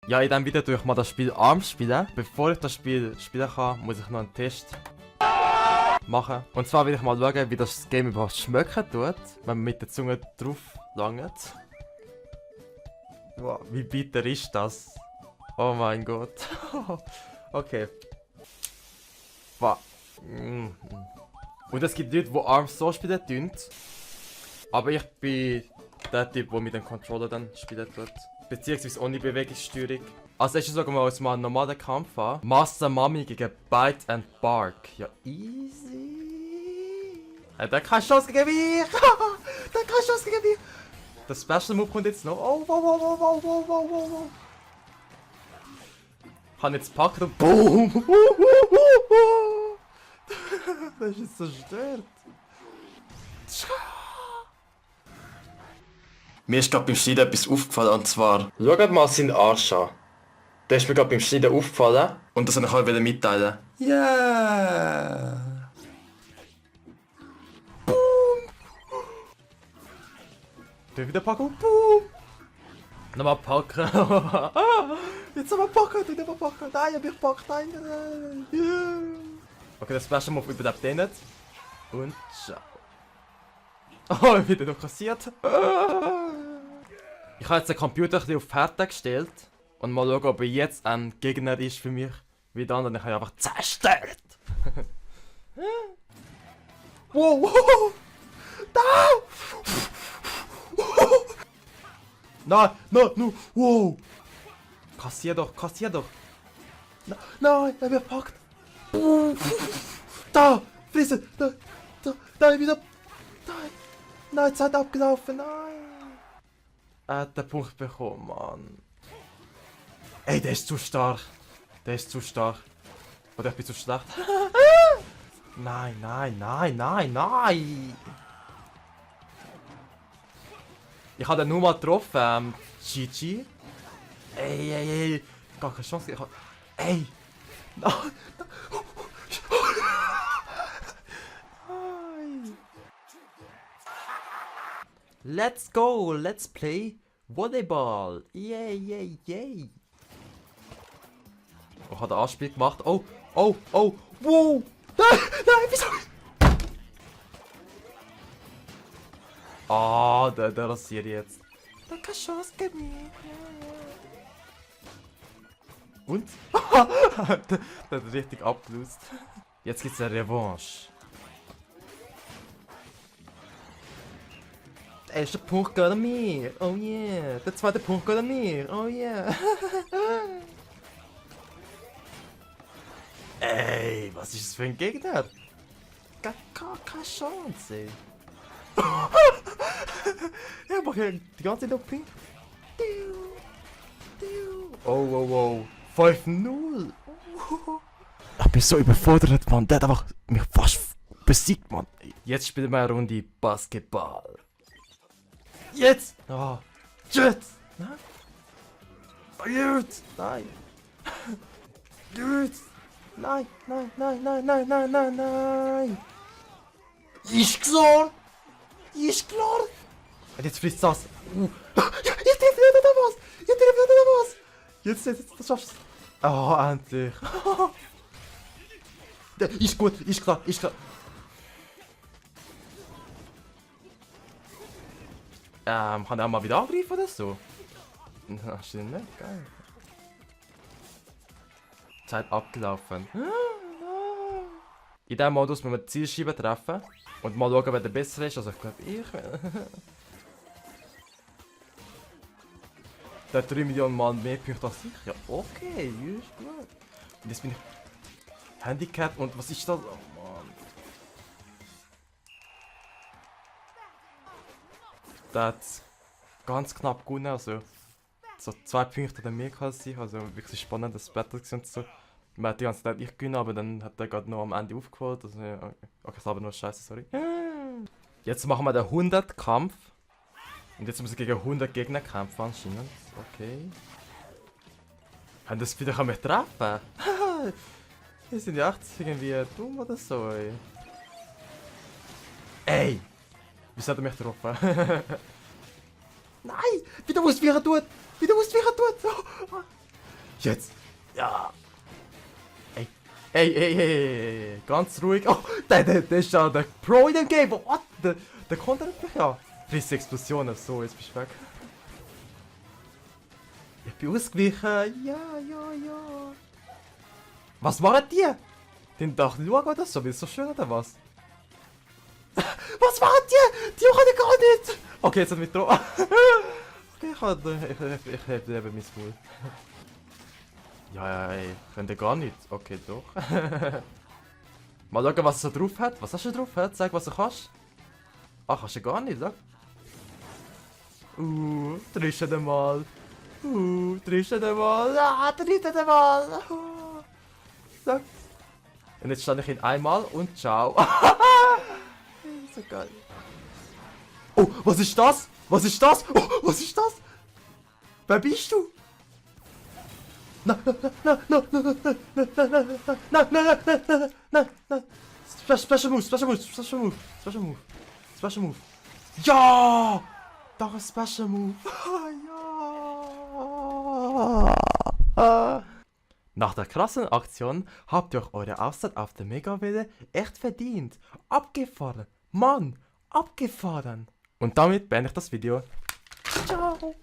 Ja, in diesem Video tue ich mal das Spiel Arms spielen. Bevor ich das Spiel spielen kann, muss ich noch einen Test machen. Und zwar will ich mal schauen, wie das Game überhaupt schmecken tut, wenn man mit der Zunge drauf langt. Wow, wie bitter ist das? Oh mein Gott. Okay. Wow. Und es gibt Leute, die Arms so spielen tun. Aber ich bin der Typ, der mit dem Controller dann spielen tut. Beziehungsweise ohne Bewegungssteuerung. Als erstes schauen wir uns mal einen normalen Kampf an. Master Mami gegen Bite and Bark. Ja, easy. Der hat keine Chance gegen mich. Der hat keine Chance gegen mich. Der Special Move kommt jetzt noch. Oh, wow, wow, wow, wow, wow, wow, wow. Ich kann jetzt packen und BOOM! Das ist jetzt zerstört. Mir ist gerade beim Schneiden etwas aufgefallen, und zwar... Schaut mal seinen Arsch an. Der ist mir gerade beim Schneiden aufgefallen. Und das soll ich euch wieder mitteilen. Yeah! Boom! Wieder packen. Boom! Nochmal packen. Jetzt nochmal packen. Nochmal packen. Nein, ich hab mich gepackt. Nein, nein. Yeah. Okay, das Special Move überlebt den nicht. Und ciao. Oh, wieder noch kassiert. Ich habe jetzt den Computer ein bisschen auf fertig gestellt. Und mal schauen, ob er jetzt ein Gegner ist für mich. Wie der andere. Ich habe einfach zerstört. Wow, wow. Da! Nein, nein, nein, wow! Kassier doch, kassier doch! Nein, er wird gepackt! Da! Frisse! Da! Da! Wieder! Nein! Nein, Zeit abgelaufen! Nein! Er hat den Punkt bekommen, Mann! Ey, der ist zu stark! Der ist zu stark! Oder ich bin zu schlecht! Nein, nein, nein, nein, nein! Ich habe den nur mal getroffen, GG. Ey, ey, ey. Gar keine Chance. Ey! Nein! Let's go! Let's play Volleyball! Yay, yay, yay! Oh, hat er Anspiel gemacht? Oh, oh, oh! Wow! Nein! Nein! Wieso? Ah, der rasiert jetzt. Da keine Chance gegen mich. Und? der hat richtig abgelöst. Jetzt gibt's eine Revanche. Der erste Punkt geht an mir. Oh yeah. Der zweite Punkt geht an mir. Oh yeah. Ey, was ist das für ein Gegner? Gar keine Chance, ey. Ja, mach ja die ganze Zeit noch Ping. Oh, wow, wow. 5-0. Ich bin so überfordert, Mann. Der hat einfach mich fast besiegt, Mann. Jetzt spielen wir eine Runde Basketball. Jetzt! Oh. Jetzt! Nein! Jetzt! Nein! Jetzt! Nein, nein, nein, nein, nein, nein, nein, nein! Ist klar! Ist klar! Und jetzt frisst das! Jetzt trifft wieder da was! Jetzt trifft wieder da was! Jetzt, das schaffst du! Oh, endlich! Ist gut, ist klar, ist klar! Kann er auch mal wieder angreifen oder so? Na, stimmt nicht, geil. Zeit abgelaufen. In diesem Modus müssen wir die Zielscheibe treffen. Und mal schauen, wer der Bessere ist. Also ich glaube, ich. Der hat 3 Millionen Mal mehr Punkte als ich. Ja, okay, ist gut. Und jetzt bin ich Handicap und was ist das? Oh Mann. Der hat ganz knapp gewonnen, also so 2 Punkte an mir als ich, also wirklich spannendes Battle und so. Man hat die ganze Zeit nicht gewonnen, aber dann hat er gerade noch am Ende aufgeholt, also ja, okay, das war nur scheiße, sorry. Jetzt machen wir den 100 Kampf. Und jetzt muss ich gegen 100 Gegner kämpfen anscheinend. Okay. Haben das wieder mich treffen? Wir sind ja echt irgendwie dumm oder so, ey. Ey! Wieso hat er mich getroffen? Nein! Wie du musst, wie er tut! Wie du musst, wie er tut! Jetzt. Ja. Ey. Ganz ruhig. Oh, der ist ja der Pro in dem Game. What? Der kontert mich ja. Friss Explosionen. So, jetzt bist du weg. Ich bin ausgewichen. Ja. Was machen die? Den doch schauen oder so? Ist so schön oder was? Was machen die? Die machen ja gar nicht. Okay, jetzt hat mich drauf. Okay, ich heb eben mein Maul. Ja, ey. Könnt ihr gar nicht. Okay, doch. Mal schauen, was er drauf hat. Was hast du drauf? Sag, was du kannst. Ach, kannst du gar nicht, sag. Triffst du den mal. Triffst du den mal. Triffst du den mal. Sag. Und jetzt stand ich ihn einmal und ciao. So geil. Oh, was ist das? Was ist das? Oh, was ist das? Wer bist du? Nein. Special Move. Ja! Doch ein Special Move. Ja! Nach der krassen Aktion habt ihr euch eure Auszeit auf der Megawelle echt verdient. Abgefahren. Mann, abgefahren. Und damit beende ich das Video. Ciao.